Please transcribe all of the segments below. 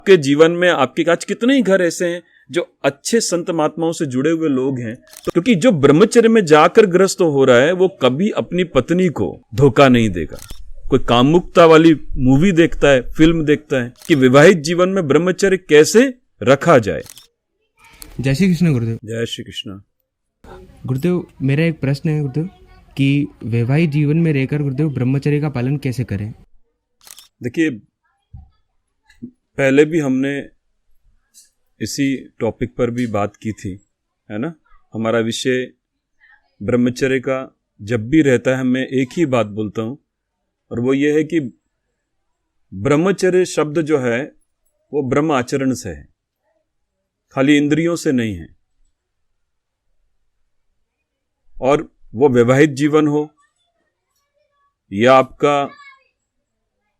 आपके जीवन में आपके आज कितने ही घर ऐसे हैं जो अच्छे संत महात्माओं से जुड़े हुए लोग हैं, तो क्योंकि जो ब्रह्मचर्य में जाकर ग्रस्त हो रहा है वो कभी अपनी पत्नी को धोखा नहीं देगा। कोई कामुकता वाली मूवी देखता है, फिल्म देखता है कि विवाहित जीवन में ब्रह्मचर्य कैसे रखा जाए। जय श्री कृष्ण गुरुदेव। जय श्री कृष्ण। गुरुदेव, मेरा एक प्रश्न है गुरुदेव कि वैवाहिक जीवन में रहकर गुरुदेव ब्रह्मचर्य का पालन कैसे करें? देखिए, पहले भी हमने इसी टॉपिक पर भी बात की थी, है ना। हमारा विषय ब्रह्मचर्य का जब भी रहता है मैं एक ही बात बोलता हूँ, और वो ये है कि ब्रह्मचर्य शब्द जो है वो ब्रह्म आचरण से है, खाली इंद्रियों से नहीं है। और वो वैवाहिक जीवन हो या आपका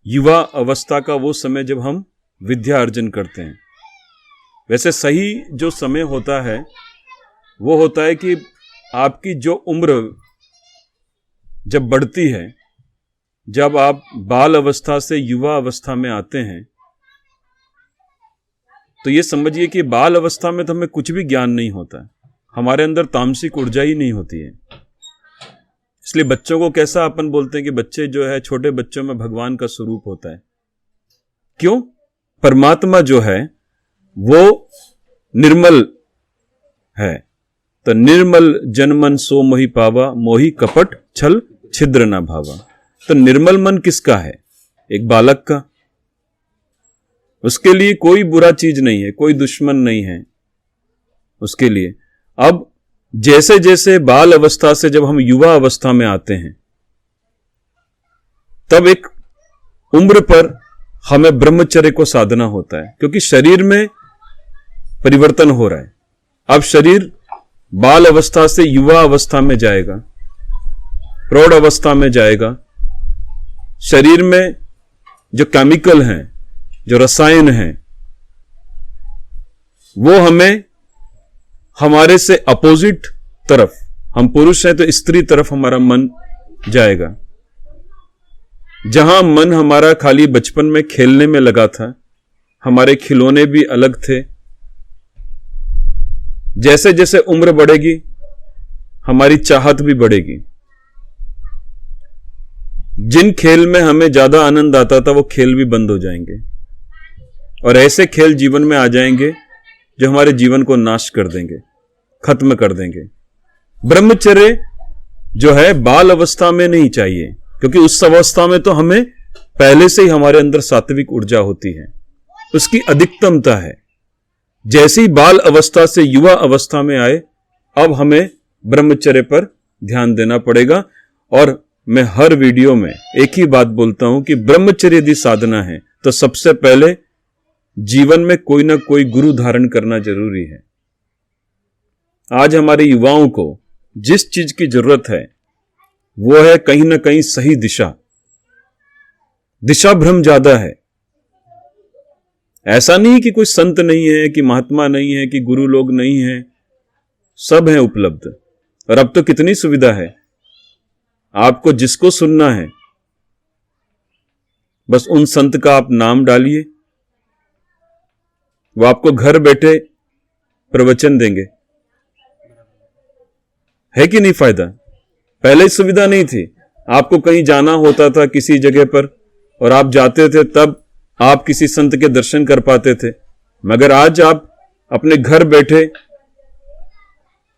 युवा अवस्था का वो समय जब हम विद्या अर्जन करते हैं, वैसे सही जो समय होता है वो होता है कि आपकी जो उम्र जब बढ़ती है, जब आप बाल अवस्था से युवा अवस्था में आते हैं, तो ये समझिए कि बाल अवस्था में तो हमें कुछ भी ज्ञान नहीं होता, हमारे अंदर तामसिक ऊर्जा ही नहीं होती है। इसलिए बच्चों को कैसा अपन बोलते हैं कि बच्चे जो है, छोटे बच्चों में भगवान का स्वरूप होता है। क्यों? परमात्मा जो है वो निर्मल है। तो निर्मल जनमन सो मोहि पावा, मोहि कपट छल छिद्र न भावा। तो निर्मल मन किसका है? एक बालक का। उसके लिए कोई बुरा चीज नहीं है, कोई दुश्मन नहीं है उसके लिए। अब जैसे जैसे बाल अवस्था से जब हम युवा अवस्था में आते हैं, तब एक उम्र पर हमें ब्रह्मचर्य को साधना होता है, क्योंकि शरीर में परिवर्तन हो रहा है। अब शरीर बाल अवस्था से युवा अवस्था में जाएगा, प्रौढ़ अवस्था में जाएगा। शरीर में जो केमिकल हैं, जो रसायन हैं, वो हमें हमारे से अपोजिट तरफ, हम पुरुष हैं तो स्त्री तरफ हमारा मन जाएगा। जहां मन हमारा खाली बचपन में खेलने में लगा था, हमारे खिलौने भी अलग थे, जैसे जैसे उम्र बढ़ेगी हमारी चाहत भी बढ़ेगी। जिन खेल में हमें ज्यादा आनंद आता था वो खेल भी बंद हो जाएंगे, और ऐसे खेल जीवन में आ जाएंगे जो हमारे जीवन को नाश कर देंगे, खत्म कर देंगे। ब्रह्मचर्य जो है बाल अवस्था में नहीं चाहिए, क्योंकि उस अवस्था में तो हमें पहले से ही हमारे अंदर सात्विक ऊर्जा होती है, उसकी अधिकतमता है। जैसी बाल अवस्था से युवा अवस्था में आए, अब हमें ब्रह्मचर्य पर ध्यान देना पड़ेगा। और मैं हर वीडियो में एक ही बात बोलता हूं कि ब्रह्मचर्य यदि साधना है तो सबसे पहले जीवन में कोई ना कोई गुरु धारण करना जरूरी है। आज हमारे युवाओं को जिस चीज की जरूरत है वो है कहीं ना कहीं सही दिशा। दिशा भ्रम ज्यादा है। ऐसा नहीं कि कोई संत नहीं है, कि महात्मा नहीं है, कि गुरु लोग नहीं है, सब है उपलब्ध। और अब तो कितनी सुविधा है, आपको जिसको सुनना है बस उन संत का आप नाम डालिए, वो आपको घर बैठे प्रवचन देंगे। है कि नहीं फायदा? पहले सुविधा नहीं थी, आपको कहीं जाना होता था किसी जगह पर, और आप जाते थे तब आप किसी संत के दर्शन कर पाते थे। मगर आज आप अपने घर बैठे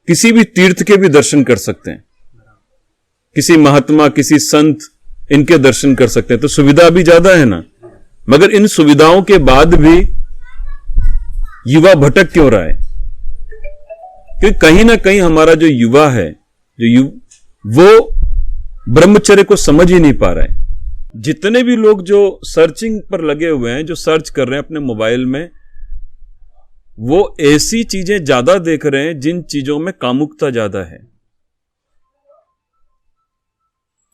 किसी भी तीर्थ के भी दर्शन कर सकते हैं, किसी महात्मा, किसी संत, इनके दर्शन कर सकते हैं। तो सुविधा भी ज्यादा है ना। मगर इन सुविधाओं के बाद भी युवा भटक क्यों रहा है? क्योंकि कहीं ना कहीं हमारा जो युवा है, वो ब्रह्मचर्य को समझ ही नहीं पा रहा है। जितने भी लोग जो सर्चिंग पर लगे हुए हैं, जो सर्च कर रहे हैं अपने मोबाइल में, वो ऐसी चीजें ज्यादा देख रहे हैं जिन चीजों में कामुकता ज्यादा है।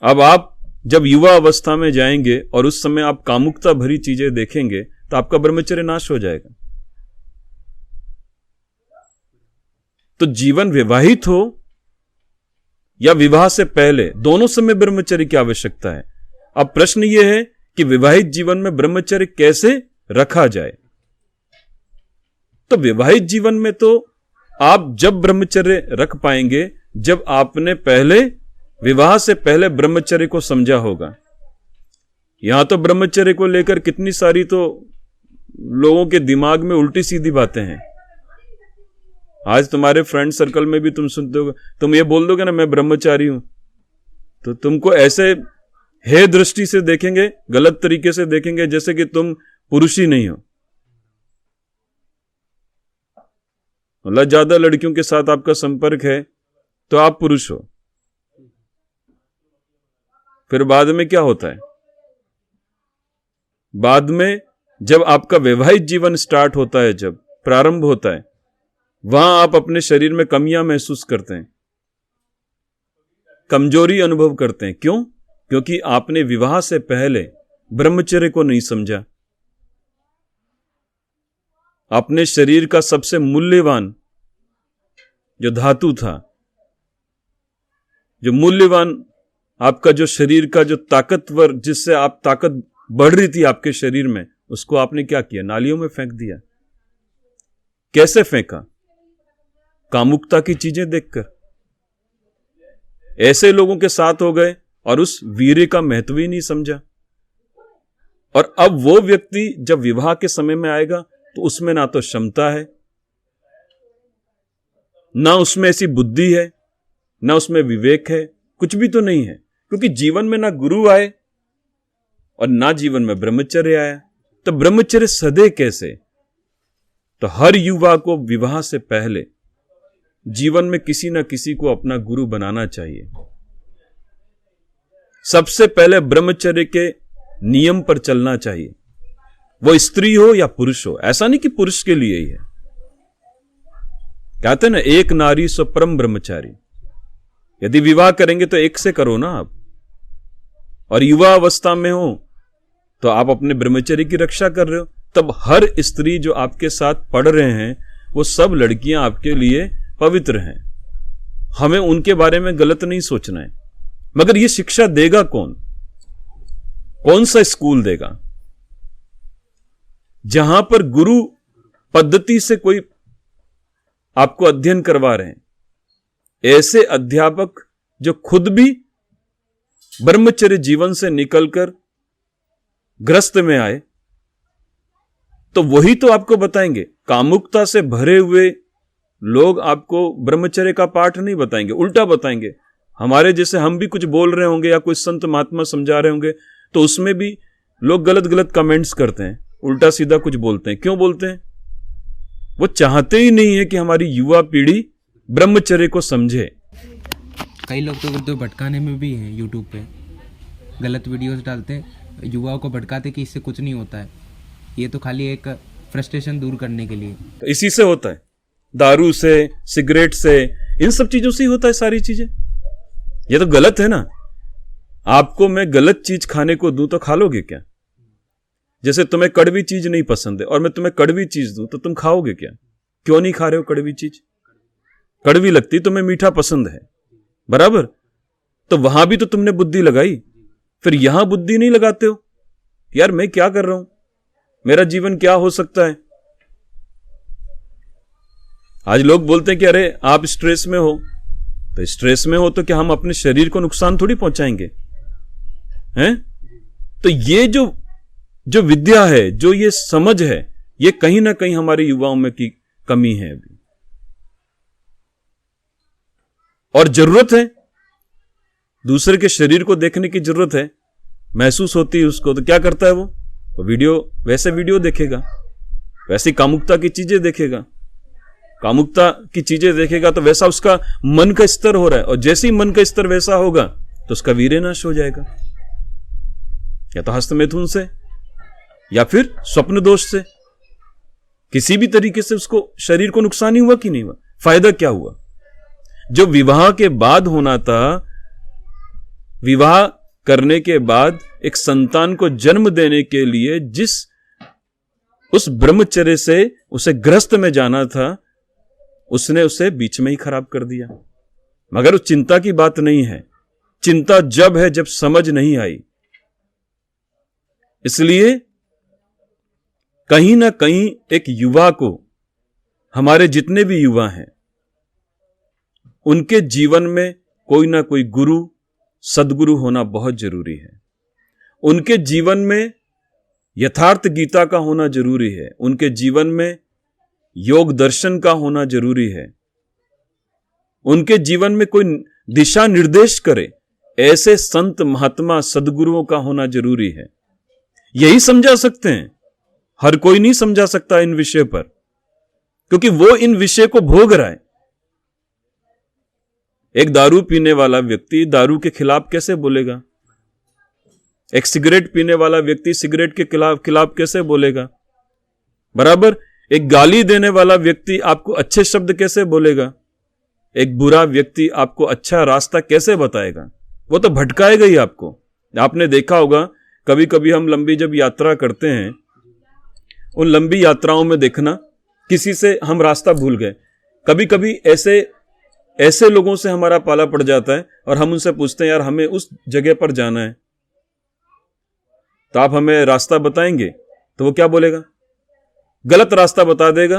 अब आप जब युवा अवस्था में जाएंगे और उस समय आप कामुकता भरी चीजें देखेंगे तो आपका ब्रह्मचर्य नाश हो जाएगा। तो जीवन विवाहित हो या विवाह से पहले, दोनों समय ब्रह्मचर्य की आवश्यकता है। अब प्रश्न यह है कि विवाहित जीवन में ब्रह्मचर्य कैसे रखा जाए। तो वैवाहिक जीवन में तो आप जब ब्रह्मचर्य रख पाएंगे जब आपने पहले विवाह से पहले ब्रह्मचर्य को समझा होगा। यहां तो ब्रह्मचर्य को लेकर कितनी सारी तो लोगों के दिमाग में उल्टी सीधी बातें हैं। आज तुम्हारे फ्रेंड सर्कल में भी तुम सुनते हो, तुम ये बोल दोगे ना मैं ब्रह्मचारी हूं, तो तुमको ऐसे हे दृष्टि से देखेंगे, गलत तरीके से देखेंगे, जैसे कि तुम पुरुष ही नहीं हो। मतलब ज्यादा लड़कियों के साथ आपका संपर्क है तो आप पुरुष हो। फिर बाद में क्या होता है? बाद में जब आपका वैवाहिक जीवन स्टार्ट होता है, जब प्रारंभ होता है, वहां आप अपने शरीर में कमियां महसूस करते हैं, कमजोरी अनुभव करते हैं। क्यों? क्योंकि आपने विवाह से पहले ब्रह्मचर्य को नहीं समझा। अपने शरीर का सबसे मूल्यवान जो धातु था, जो मूल्यवान आपका जो शरीर का जो ताकतवर, जिससे आप ताकत बढ़ रही थी आपके शरीर में, उसको आपने क्या किया? नालियों में फेंक दिया। कैसे फेंका? कामुकता की चीजें देखकर। ऐसे लोगों के साथ हो गए और उस वीर्य का महत्व ही नहीं समझा। और अब वो व्यक्ति जब विवाह के समय में आएगा तो उसमें ना तो क्षमता है, ना उसमें ऐसी बुद्धि है, ना उसमें विवेक है, कुछ भी तो नहीं है। क्योंकि जीवन में ना गुरु आए और ना जीवन में ब्रह्मचर्य आया। तो ब्रह्मचर्य सदे कैसे? तो हर युवा को विवाह से पहले जीवन में किसी ना किसी को अपना गुरु बनाना चाहिए। सबसे पहले ब्रह्मचर्य के नियम पर चलना चाहिए, वो स्त्री हो या पुरुष हो। ऐसा नहीं कि पुरुष के लिए ही है। कहते हैं ना, एक नारी सो परम ब्रह्मचारी। यदि विवाह करेंगे तो एक से करो ना आप। और युवा अवस्था में हो तो आप अपने ब्रह्मचर्य की रक्षा कर रहे हो। तब हर स्त्री जो आपके साथ पढ़ रहे हैं वो सब लड़कियां आपके लिए पवित्र हैं। हमें उनके बारे में गलत नहीं सोचना है। मगर ये शिक्षा देगा कौन? कौन सा स्कूल देगा? जहां पर गुरु पद्धति से कोई आपको अध्ययन करवा रहे हैं, ऐसे अध्यापक जो खुद भी ब्रह्मचर्य जीवन से निकलकर ग्रस्त में आए, तो वही तो आपको बताएंगे। कामुकता से भरे हुए लोग आपको ब्रह्मचर्य का पाठ नहीं बताएंगे, उल्टा बताएंगे। हमारे जैसे हम भी कुछ बोल रहे होंगे या कोई संत महात्मा समझा रहे होंगे तो उसमें भी लोग गलत गलत कमेंट्स करते हैं, उल्टा सीधा कुछ बोलते हैं। क्यों बोलते हैं? वो चाहते ही नहीं है कि हमारी युवा पीढ़ी ब्रह्मचर्य को समझे। कई लोग तो भटकाने में भी हैं, यूट्यूब पे गलत वीडियोस डालते हैं, युवाओं को भटकाते कि इससे कुछ नहीं होता है, ये तो खाली एक फ्रस्ट्रेशन दूर करने के लिए। तो इसी से होता है, दारू से, सिगरेट से, इन सब चीजों से ही होता है सारी चीजें। ये तो गलत है ना। आपको मैं गलत चीज खाने को दूं तो खा लोगे क्या? जैसे तुम्हें कड़वी चीज नहीं पसंद है और मैं तुम्हें कड़वी चीज दूं तो तुम खाओगे क्या? क्यों नहीं खा रहे हो कड़वी चीज? कड़वी लगती, तुम्हें मीठा पसंद है, बराबर। तो वहां भी तो तुमने बुद्धि लगाई, फिर यहां बुद्धि नहीं लगाते हो। यार मैं क्या कर रहा हूं, मेरा जीवन क्या हो सकता है। आज लोग बोलते हैं कि अरे आप स्ट्रेस में हो, तो स्ट्रेस में हो तो क्या हम अपने शरीर को नुकसान थोड़ी पहुंचाएंगे हैं? तो ये जो विद्या है, जो ये समझ है, ये कहीं ना कहीं हमारे युवाओं में की कमी है अभी। और जरूरत है, दूसरे के शरीर को देखने की जरूरत है, महसूस होती है उसको। तो क्या करता है वो वीडियो, वैसे वीडियो देखेगा, वैसी कामुकता की चीजें देखेगा। कामुकता की चीजें देखेगा तो वैसा उसका मन का स्तर हो रहा है, और जैसे ही मन का स्तर वैसा होगा तो उसका वीर्य नाश हो जाएगा, या तो हस्तमैथुन से या फिर स्वप्न दोष से। किसी भी तरीके से उसको शरीर को नुकसान ही हुआ कि नहीं हुआ? फायदा क्या हुआ? जो विवाह के बाद होना था, विवाह करने के बाद एक संतान को जन्म देने के लिए जिस उस ब्रह्मचर्य से उसे ग्रस्त में जाना था, उसने उसे बीच में ही खराब कर दिया। मगर उस चिंता की बात नहीं है। चिंता जब है जब समझ नहीं आई। इसलिए कहीं ना कहीं एक युवा को हमारे जितने भी युवा हैं, उनके जीवन में कोई ना कोई गुरु, सदगुरु होना बहुत जरूरी है। उनके जीवन में यथार्थ गीता का होना जरूरी है। उनके जीवन में योग दर्शन का होना जरूरी है। उनके जीवन में कोई दिशा निर्देश करे, ऐसे संत महात्मा सदगुरुओं का होना जरूरी है। यही समझा सकते हैं, हर कोई नहीं समझा सकता इन विषय पर, क्योंकि वो इन विषय को भोग रहा है। एक दारू पीने वाला व्यक्ति दारू के खिलाफ कैसे बोलेगा? एक सिगरेट पीने वाला व्यक्ति सिगरेट के खिलाफ कैसे बोलेगा? बराबर। एक गाली देने वाला व्यक्ति आपको अच्छे शब्द कैसे बोलेगा? एक बुरा व्यक्ति आपको अच्छा रास्ता कैसे बताएगा? वो तो भटकाएगा ही आपको। आपने देखा होगा, कभी कभी हम लंबी जब यात्रा करते हैं, उन लंबी यात्राओं में देखना, किसी से हम रास्ता भूल गए। कभी कभी ऐसे लोगों से हमारा पाला पड़ जाता है और हम उनसे पूछते हैं, यार हमें उस जगह पर जाना है, तो आप हमें रास्ता बताएंगे? तो वो क्या बोलेगा? गलत रास्ता बता देगा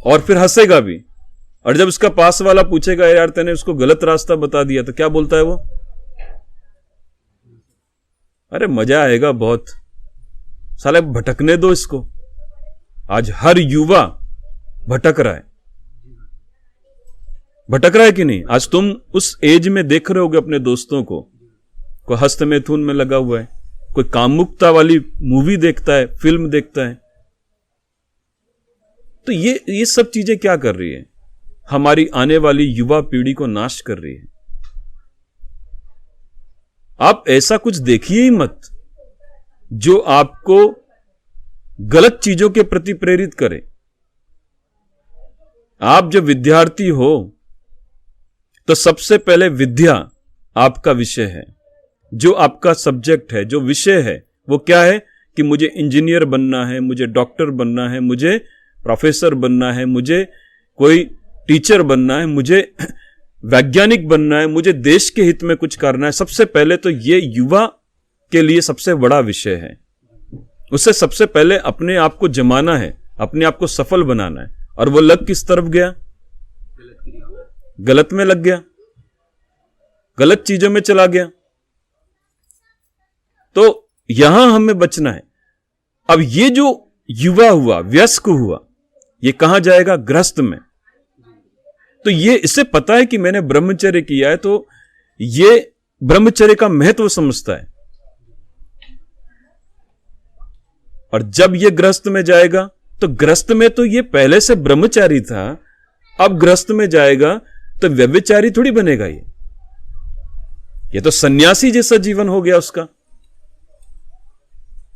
और फिर हंसेगा भी। और जब उसका पास वाला पूछेगा, यार तूने उसको गलत रास्ता बता दिया, तो क्या बोलता है वो? अरे मजा आएगा बहुत, साले भटकने दो इसको। आज हर युवा भटक रहा है कि नहीं? आज तुम उस एज में देख रहे होगे अपने दोस्तों को, कोई हस्त मैथुन में लगा हुआ है, कोई कामुकता वाली मूवी देखता है, फिल्म देखता है। तो ये सब चीजें क्या कर रही है? हमारी आने वाली युवा पीढ़ी को नाश कर रही है। आप ऐसा कुछ देखिए ही मत जो आपको गलत चीजों के प्रति प्रेरित करे। आप जब विद्यार्थी हो तो सबसे पहले विद्या आपका विषय है, जो आपका सब्जेक्ट है, जो विषय है, वो क्या है कि मुझे इंजीनियर बनना है, मुझे डॉक्टर बनना है, मुझे प्रोफेसर बनना है, मुझे कोई टीचर बनना है, मुझे वैज्ञानिक बनना है, मुझे देश के हित में कुछ करना है। सबसे पहले तो ये युवा के लिए सबसे बड़ा विषय है। उससे सबसे पहले अपने आप को जमाना है, अपने आप को सफल बनाना है। और वो लग किस तरफ गया? गलत में लग गया, गलत चीजों में चला गया। तो यहां हमें बचना है। अब ये जो युवा हुआ, वयस्क हुआ, ये कहां जाएगा? गृहस्थ में। तो ये इससे पता है कि मैंने ब्रह्मचर्य किया है, तो ये ब्रह्मचर्य का महत्व समझता है। और जब ये गृहस्थ में जाएगा, तो गृहस्थ में तो ये पहले से ब्रह्मचारी था, अब गृहस्थ में जाएगा तो व्यभिचारी थोड़ी बनेगा। ये तो सन्यासी जैसा जीवन हो गया उसका,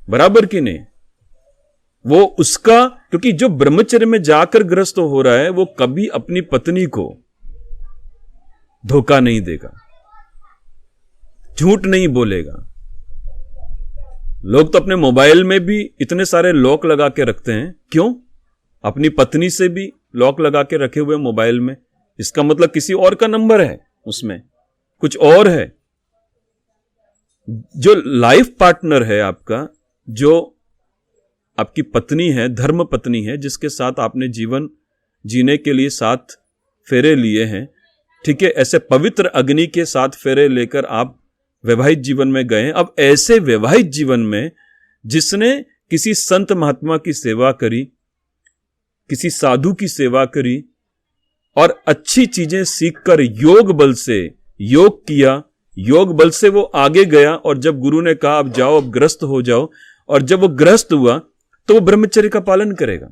बराबर कि नहीं? वो उसका, क्योंकि जो ब्रह्मचर्य में जाकर ग्रस्त हो रहा है, वो कभी अपनी पत्नी को धोखा नहीं देगा, झूठ नहीं बोलेगा। लोग तो अपने मोबाइल में भी इतने सारे लॉक लगा के रखते हैं। क्यों? अपनी पत्नी से भी लॉक लगा के रखे हुए मोबाइल में। इसका मतलब किसी और का नंबर है, उसमें कुछ और है। जो लाइफ पार्टनर है आपका, जो आपकी पत्नी है, धर्म पत्नी है, जिसके साथ आपने जीवन जीने के लिए 7 फेरे लिए हैं, ठीक है, ऐसे पवित्र अग्नि के 7 फेरे लेकर आप वैवाहिक जीवन में गए। अब ऐसे वैवाहिक जीवन में जिसने किसी संत महात्मा की सेवा करी, किसी साधु की सेवा करी और अच्छी चीजें सीखकर योग बल से योग किया, योग बल से वो आगे गया, और जब गुरु ने कहा अब जाओ, अब ग्रस्त हो जाओ, और जब वो ग्रस्त हुआ तो वो ब्रह्मचर्य का पालन करेगा।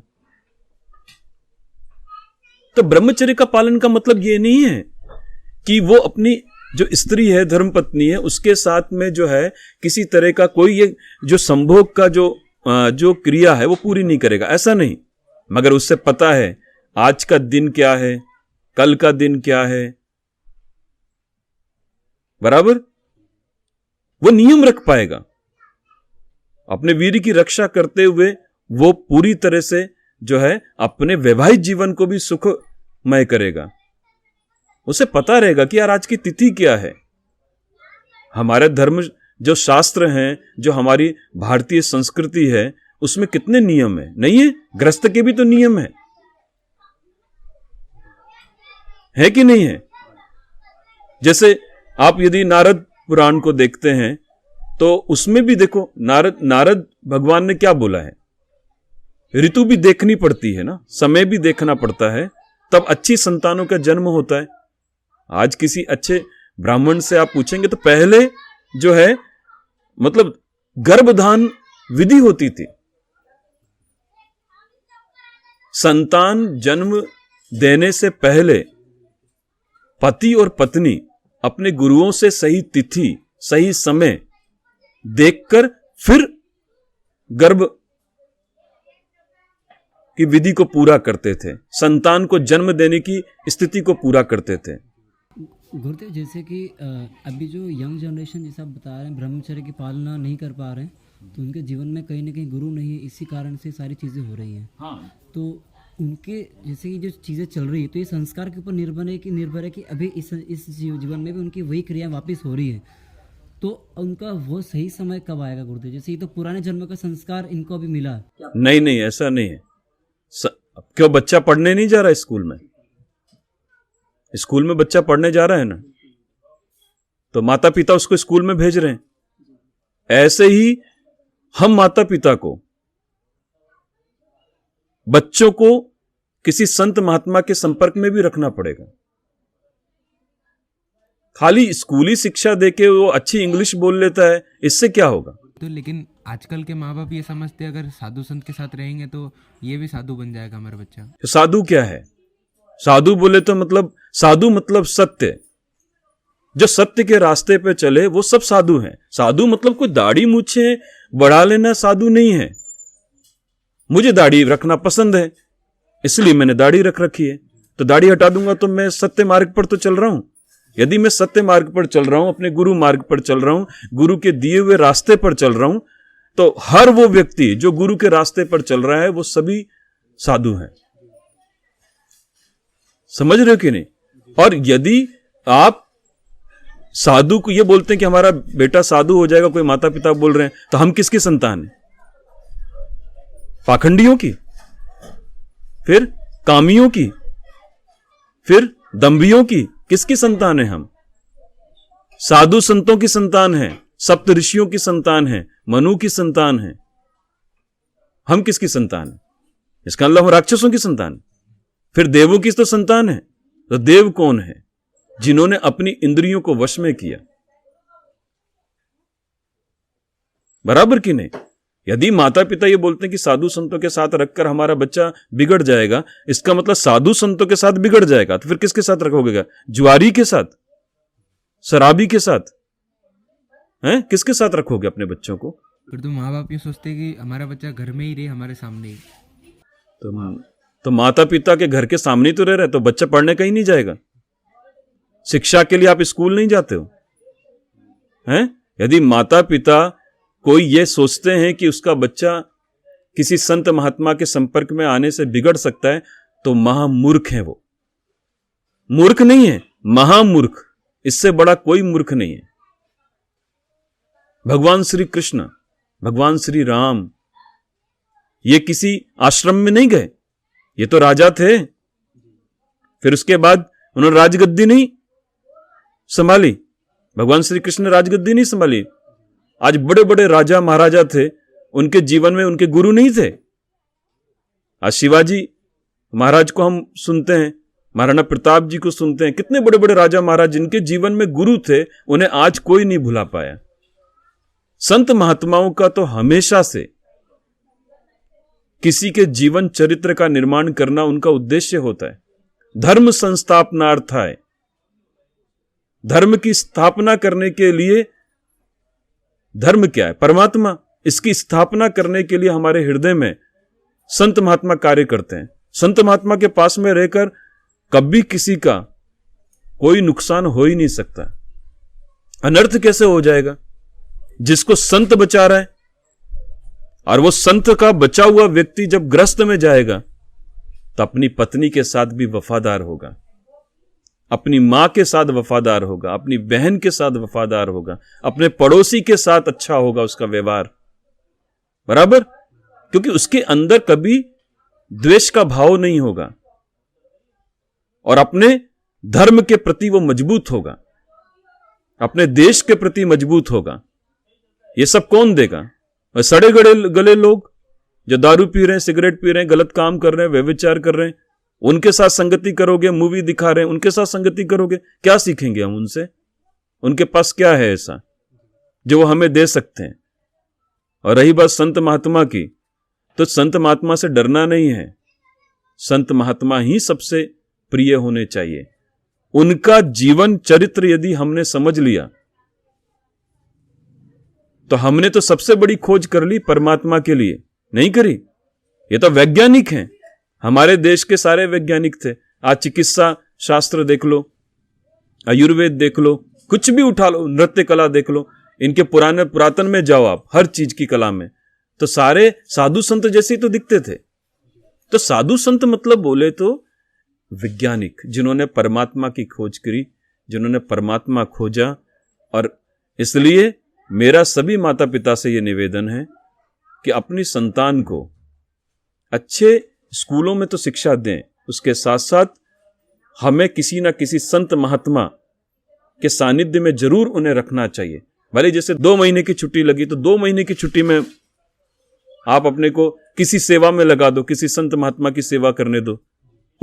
तो ब्रह्मचर्य का पालन का मतलब ये नहीं है कि वो अपनी जो स्त्री है, धर्मपत्नी है, उसके साथ में जो है किसी तरह का कोई ये जो संभोग का जो क्रिया है वो पूरी नहीं करेगा, ऐसा नहीं। मगर उससे पता है आज का दिन क्या है, कल का दिन क्या है, बराबर, वो नियम रख पाएगा। अपने वीर की रक्षा करते हुए वो पूरी तरह से जो है अपने वैवाहिक जीवन को भी सुखमय करेगा। उसे पता रहेगा कि यार आज की तिथि क्या है। हमारे धर्म जो शास्त्र हैं, जो हमारी भारतीय संस्कृति है, उसमें कितने नियम है। नहीं है? गृहस्थ के भी तो नियम है। है कि नहीं है? जैसे आप यदि नारद पुराण को देखते हैं तो उसमें भी देखो, नारद भगवान ने क्या बोला है, ऋतु भी देखनी पड़ती है ना, समय भी देखना पड़ता है, तब अच्छी संतानों का जन्म होता है। आज किसी अच्छे ब्राह्मण से आप पूछेंगे तो पहले जो है मतलब गर्भधान विधि होती थी। संतान जन्म देने से पहले पति और पत्नी अपने गुरुओं से सही तिथि, सही समय देखकर फिर गर्भ की विधि को पूरा करते थे, संतान को जन्म देने की स्थिति को पूरा करते थे। गुरुदेव, जैसे कि अभी जो यंग जनरेशन जैसा आप बता रहे हैं ब्रह्मचर्य की पालना नहीं कर पा रहे हैं, तो उनके जीवन में कहीं ना कहीं गुरु नहीं है, इसी कारण से सारी चीज़ें हो रही हैं। हाँ। तो उनके जैसे कि जो चीज़ें चल रही है, तो ये संस्कार के ऊपर निर्भर है कि अभी इस जीवन में भी उनकी वही क्रिया वापस हो रही है, तो उनका वो सही समय कब आएगा गुरुदेव? जैसे ये तो पुराने जन्म का संस्कार इनको अभी मिला। नहीं, ऐसा नहीं है। क्यों बच्चा पढ़ने नहीं जा रहा है स्कूल में? स्कूल में बच्चा पढ़ने जा रहा है ना, तो माता पिता उसको स्कूल में भेज रहे हैं। ऐसे ही हम माता पिता को, बच्चों को किसी संत महात्मा के संपर्क में भी रखना पड़ेगा। खाली स्कूली शिक्षा देके वो अच्छी इंग्लिश बोल लेता है, इससे क्या होगा? तो लेकिन आजकल के माँ बाप ये समझते हैं अगर साधु संत के साथ रहेंगे तो ये भी साधु बन जाएगा हमारा बच्चा। तो साधु क्या है? साधु बोले तो मतलब साधु मतलब सत्य, जो सत्य के रास्ते पे चले वो सब साधु हैं। साधु मतलब कोई दाढ़ी मूछे बढ़ा लेना साधु नहीं है। मुझे दाढ़ी रखना पसंद है, इसलिए मैंने दाढ़ी रख रखी है, तो दाढ़ी हटा दूंगा तो मैं सत्य मार्ग पर तो चल रहा हूं। यदि मैं सत्य मार्ग पर चल रहा हूं, अपने गुरु मार्ग पर चल रहा हूं, गुरु के दिए हुए रास्ते पर चल रहा हूं, तो हर वो व्यक्ति जो गुरु के रास्ते पर चल रहा है वो सभी साधु हैं। समझ रहे हो कि नहीं? और यदि आप साधु को ये बोलते हैं कि हमारा बेटा साधु हो जाएगा, कोई माता पिता बोल रहे हैं, तो हम किसकी संतान है? पाखंडियों की, फिर कामियों की, फिर दंभियों की? किसकी संतान है हम? साधु संतों की संतान है, सप्त ऋषियों की संतान है, मनु की संतान है। हम किसकी संतान है? इसका मतलब हम राक्षसों की संतान, फिर देवों की तो संतान है। तो देव कौन है? जिन्होंने अपनी इंद्रियों को वश में किया। बराबर कि नहीं? यदि माता पिता ये बोलते हैं कि साधु संतों के साथ रखकर हमारा बच्चा बिगड़ जाएगा, इसका मतलब साधु संतों के साथ बिगड़ जाएगा, तो फिर किसके साथ रखोगे? जुआरी के साथ, शराबी के साथ, हैं? किसके साथ रखोगे अपने बच्चों को? फिर तो माँ बाप ये सोचते हैं कि हमारा बच्चा घर में ही रहे, हमारे सामने ही। तो माता पिता के घर के सामने ही तो रह रहे, तो बच्चा पढ़ने कहीं नहीं जाएगा। शिक्षा के लिए आप स्कूल नहीं जाते हो, हैं? यदि माता पिता कोई ये सोचते हैं कि उसका बच्चा किसी संत महात्मा के संपर्क में आने से बिगड़ सकता है, तो महामूर्ख है वो। मूर्ख नहीं है, महामूर्ख। इससे बड़ा कोई मूर्ख नहीं है। भगवान श्री कृष्ण, भगवान श्री राम, ये किसी आश्रम में नहीं गए, ये तो राजा थे। फिर उसके बाद उन्होंने राजगद्दी नहीं संभाली, भगवान श्री कृष्ण ने राजगद्दी नहीं संभाली। आज बड़े बड़े राजा महाराजा थे, उनके जीवन में उनके गुरु नहीं थे। आज शिवाजी महाराज को हम सुनते हैं, महाराणा प्रताप जी को सुनते हैं, कितने बड़े बड़े राजा महाराज जिनके जीवन में गुरु थे, उन्हें आज कोई नहीं भुला पाया। संत महात्माओं का तो हमेशा से किसी के जीवन चरित्र का निर्माण करना उनका उद्देश्य होता है। धर्म संस्थापनार्थाय, धर्म की स्थापना करने के लिए, धर्म क्या है? परमात्मा। इसकी स्थापना करने के लिए हमारे हृदय में संत महात्मा कार्य करते हैं। संत महात्मा के पास में रहकर कभी किसी का कोई नुकसान हो ही नहीं सकता। अनर्थ कैसे हो जाएगा? जिसको संत बचा रहा है, और वो संत का बचा हुआ व्यक्ति जब ग्रस्त में जाएगा तो अपनी पत्नी के साथ भी वफादार होगा, अपनी मां के साथ वफादार होगा, अपनी बहन के साथ वफादार होगा, अपने पड़ोसी के साथ अच्छा होगा उसका व्यवहार। बराबर? क्योंकि उसके अंदर कभी द्वेष का भाव नहीं होगा। और अपने धर्म के प्रति वो मजबूत होगा, अपने देश के प्रति मजबूत होगा। ये सब कौन देगा? और सड़े गले लोग जो दारू पी रहे हैं, सिगरेट पी रहे हैं, गलत काम कर रहे हैं, व्यभिचार कर रहे हैं, उनके साथ संगति करोगे, मूवी दिखा रहे हैं, उनके साथ संगति करोगे, क्या सीखेंगे हम उनसे? उनके पास क्या है ऐसा जो वो हमें दे सकते हैं? और रही बात संत महात्मा की, तो संत महात्मा से डरना नहीं है, संत महात्मा ही सबसे प्रिय होने चाहिए। उनका जीवन चरित्र यदि हमने समझ लिया तो हमने तो सबसे बड़ी खोज कर ली परमात्मा के लिए, नहीं करी? ये तो वैज्ञानिक हैं, हमारे देश के सारे वैज्ञानिक थे। आज चिकित्सा शास्त्र देख लो, आयुर्वेद देख लो, कुछ भी उठा लो, नृत्य कला देख लो, इनके पुरातन में जाओ आप, हर चीज की कला में, तो सारे साधु संत जैसे ही तो दिखते थे। तो साधु संत मतलब बोले तो वैज्ञानिक, जिन्होंने परमात्मा की खोज करी, जिन्होंने परमात्मा खोजा। और इसलिए मेरा सभी माता पिता से यह निवेदन है कि अपनी संतान को अच्छे स्कूलों में तो शिक्षा दें, उसके साथ साथ हमें किसी ना किसी संत महात्मा के सानिध्य में जरूर उन्हें रखना चाहिए। भले जैसे 2 महीने की छुट्टी लगी तो 2 महीने की छुट्टी में आप अपने को किसी सेवा में लगा दो, किसी संत महात्मा की सेवा करने दो।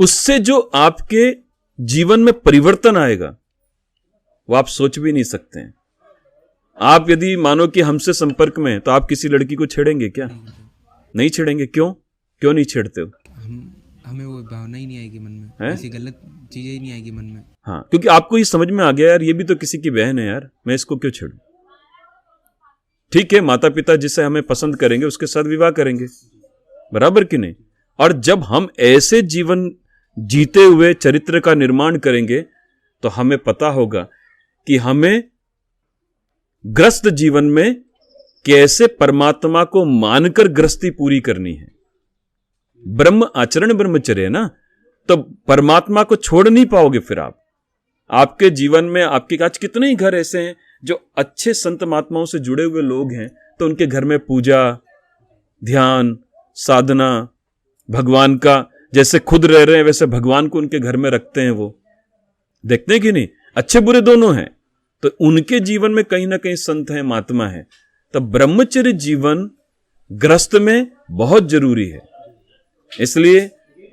उससे जो आपके जीवन में परिवर्तन आएगा वो आप सोच भी नहीं सकते हैं। आप यदि मानो कि हमसे संपर्क में, तो आप किसी लड़की को छेड़ेंगे क्या? नहीं छेड़ेंगे। क्यों नहीं छेड़ते हो? हमें वो भावना ही नहीं आएगी मन में, ऐसी गलत चीजें ही नहीं आएगी मन में। हाँ, क्योंकि आपको ये समझ में आ गया यार, ये भी तो किसी की बहन है यार, मैं इसको क्यों छेड़ूं? ठीक है, माता पिता जिसे हमें पसंद करेंगे उसके साथ विवाह करेंगे, बराबर कि नहीं? और जब हम ऐसे जीवन जीते हुए चरित्र का निर्माण करेंगे तो हमें पता होगा कि हमें ग्रस्त जीवन में कैसे परमात्मा को मानकर गृहस्थी पूरी करनी है। ब्रह्म आचरण ब्रह्मचर्य है ना, तो परमात्मा को छोड़ नहीं पाओगे फिर आप। आपके जीवन में आपके आज कितने ही घर ऐसे हैं जो अच्छे संत महात्माओं से जुड़े हुए लोग हैं, तो उनके घर में पूजा, ध्यान, साधना, भगवान का जैसे खुद रह रहे हैं वैसे भगवान को उनके घर में रखते हैं। वो देखते हैं कि नहीं, अच्छे बुरे दोनों हैं, तो उनके जीवन में कहीं ना कहीं संत हैं, महात्मा है। तो ब्रह्मचर्य जीवन गृहस्थ में बहुत जरूरी है। इसलिए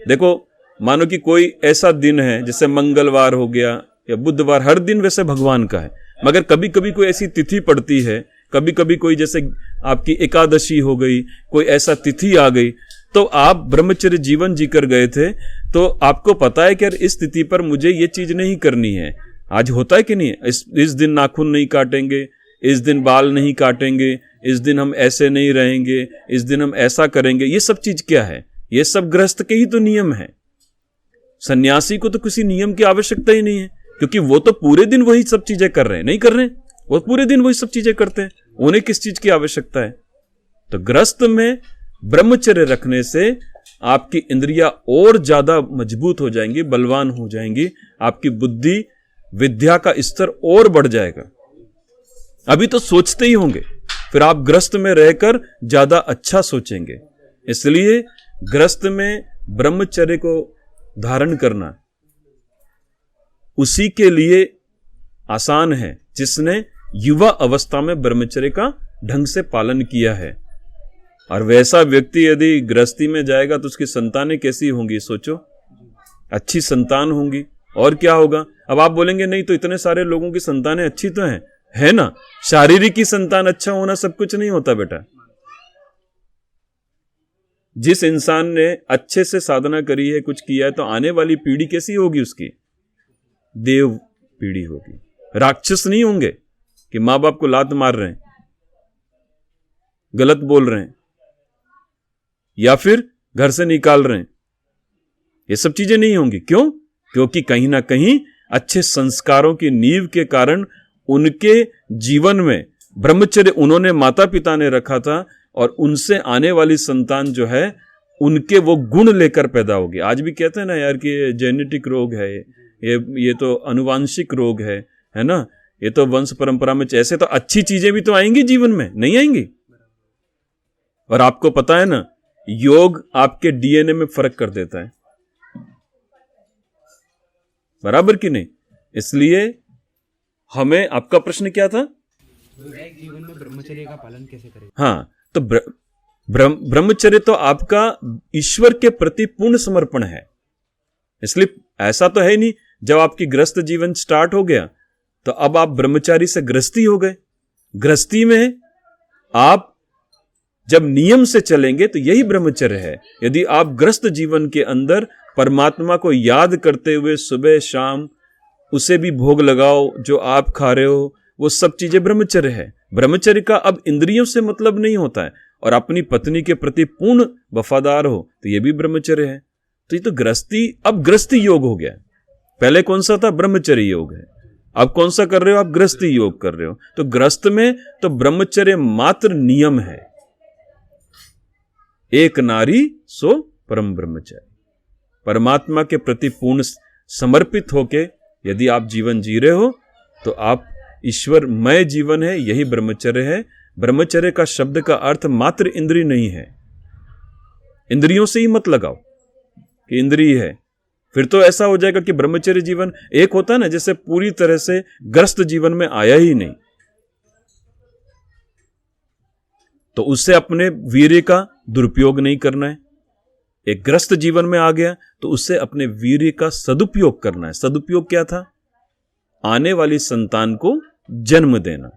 देखो, मानो कि कोई ऐसा दिन है जैसे मंगलवार हो गया या बुधवार, हर दिन वैसे भगवान का है, मगर कभी कभी कोई ऐसी तिथि पड़ती है, कभी कभी कोई जैसे आपकी एकादशी हो गई, कोई ऐसा तिथि आ गई, तो आप ब्रह्मचर्य जीवन जीकर गए थे, तो आपको पता है कि यार इस तिथि पर मुझे ये चीज नहीं करनी है। आज होता है कि नहीं, इस दिन नाखून नहीं काटेंगे, इस दिन बाल नहीं काटेंगे, इस दिन हम ऐसे नहीं रहेंगे, इस दिन हम ऐसा करेंगे। ये सब चीज क्या है? ये सब गृहस्थ के ही तो नियम है। सन्यासी को तो किसी नियम की आवश्यकता ही नहीं है, क्योंकि वो तो पूरे दिन वही सब चीजें कर रहे हैं, नहीं कर रहे हैं, वो पूरे दिन वही सब चीजें करते हैं, उन्हें किस चीज की आवश्यकता है? तो गृहस्थ में ब्रह्मचर्य रखने से आपकी इंद्रियां और ज्यादा मजबूत हो जाएंगी, बलवान हो जाएंगी, आपकी बुद्धि विद्या का स्तर और बढ़ जाएगा। अभी तो सोचते ही होंगे, फिर आप गृहस्थ में रहकर ज्यादा अच्छा सोचेंगे। इसलिए गृहस्थ में ब्रह्मचर्य को धारण करना उसी के लिए आसान है जिसने युवा अवस्था में ब्रह्मचर्य का ढंग से पालन किया है। और वैसा व्यक्ति यदि गृहस्थी में जाएगा तो उसकी संतानें कैसी होंगी? सोचो, अच्छी संतान होंगी। और क्या होगा? अब आप बोलेंगे नहीं तो इतने सारे लोगों की संतानें अच्छी तो हैं, है ना? शारीरिक की संतान अच्छा होना सब कुछ नहीं होता बेटा। जिस इंसान ने अच्छे से साधना करी है, कुछ किया है, तो आने वाली पीढ़ी कैसी होगी? उसकी देव पीढ़ी होगी। राक्षस नहीं होंगे कि मां बाप को लात मार रहे हैं, गलत बोल रहे हैं या फिर घर से निकाल रहे हैं। ये सब चीजें नहीं होंगी। क्यों? क्योंकि कहीं ना कहीं अच्छे संस्कारों की नींव के कारण उनके जीवन में ब्रह्मचर्य उन्होंने माता पिता ने रखा था, और उनसे आने वाली संतान जो है उनके वो गुण लेकर पैदा होगी। आज भी कहते हैं ना यार कि ये जेनेटिक रोग है, ये तो अनुवांशिक रोग है ना, ये तो वंश परंपरा में। ऐसे तो अच्छी चीजें भी तो आएंगी जीवन में, नहीं आएंगी? और आपको पता है ना, योग आपके डीएनए में फर्क कर देता है। बराबर कि नहीं? इसलिए हमें, आपका प्रश्न क्या था? वैवाहिक जीवन में ब्रह्मचर्य का पालन कैसे करें? हाँ, तो ब्रह्मचर्य तो आपका ईश्वर के प्रति पूर्ण समर्पण है। इसलिए ऐसा तो है ही नहीं जब आपकी गृहस्थ जीवन स्टार्ट हो गया तो अब आप ब्रह्मचारी से गृहस्थी हो गए। गृहस्थी में आप जब नियम से चलेंगे तो यही ब्रह्मचर्य है। यदि आप गृहस्थ जीवन के अंदर परमात्मा को याद करते हुए सुबह शाम उसे भी भोग लगाओ, जो आप खा रहे हो वो सब चीजें ब्रह्मचर्य है। ब्रह्मचर्य का अब इंद्रियों से मतलब नहीं होता है, और अपनी पत्नी के प्रति पूर्ण वफादार हो तो ये भी ब्रह्मचर्य है। तो ये तो गृहस्थी, अब गृहस्थी योग हो गया। पहले कौन सा था? ब्रह्मचर्य योग है। अब कौन सा कर रहे हो? आप गृहस्थी योग कर रहे हो। तो गृहस्थ में तो ब्रह्मचर्य मात्र नियम है। एक नारी सो परम ब्रह्मचारी। परमात्मा के प्रति पूर्ण समर्पित होके यदि आप जीवन जी रहे हो तो आप ईश्वरमय जीवन है, यही ब्रह्मचर्य है। ब्रह्मचर्य का शब्द का अर्थ मात्र इंद्रिय नहीं है। इंद्रियों से ही मत लगाओ कि इंद्रिय है, फिर तो ऐसा हो जाएगा कि ब्रह्मचर्य जीवन एक होता है ना, जैसे पूरी तरह से ग्रस्त जीवन में आया ही नहीं, तो उससे अपने वीर्य का दुरुपयोग नहीं करना है। एक ग्रस्त जीवन में आ गया तो उससे अपने वीर्य का सदुपयोग करना है। सदुपयोग क्या था? आने वाली संतान को जन्म देना।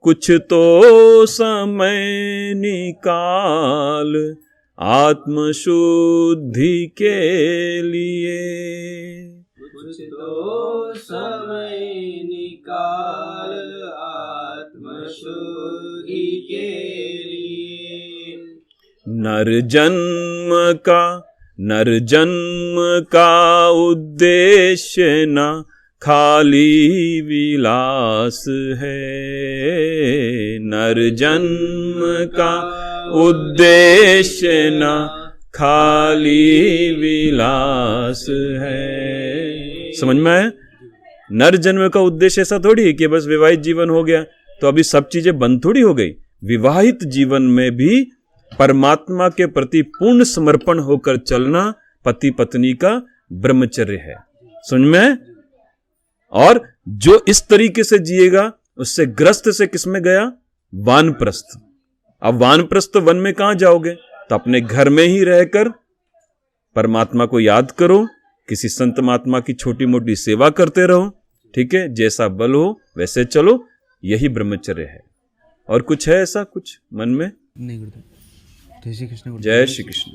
कुछ तो समय निकाल आत्मशुद्धि के लिए, कुछ तो समय निकाल आत्मशुद्धि के लिए। नर जन्म का उद्देश्य न खाली विलास है। नर जन्म का उद्देश्य न खाली विलास है। समझ में आया? नर जन्म का उद्देश्य ऐसा थोड़ी है कि बस विवाहित जीवन हो गया तो अभी सब चीजें बंद थोड़ी हो गई। विवाहित जीवन में भी परमात्मा के प्रति पूर्ण समर्पण होकर चलना पति पत्नी का ब्रह्मचर्य है। समझ में? और जो इस तरीके से जिएगा उससे ग्रस्त से किसमें गया? वानप्रस्थ। अब वानप्रस्थ वन में कहां जाओगे? तो अपने घर में ही रहकर परमात्मा को याद करो, किसी संत महात्मा की छोटी मोटी सेवा करते रहो, ठीक है? जैसा बल हो वैसे चलो, यही ब्रह्मचर्य है। और कुछ है ऐसा कुछ मन में? नहीं गुरुदेव। जय श्री कृष्ण। जय श्री कृष्ण।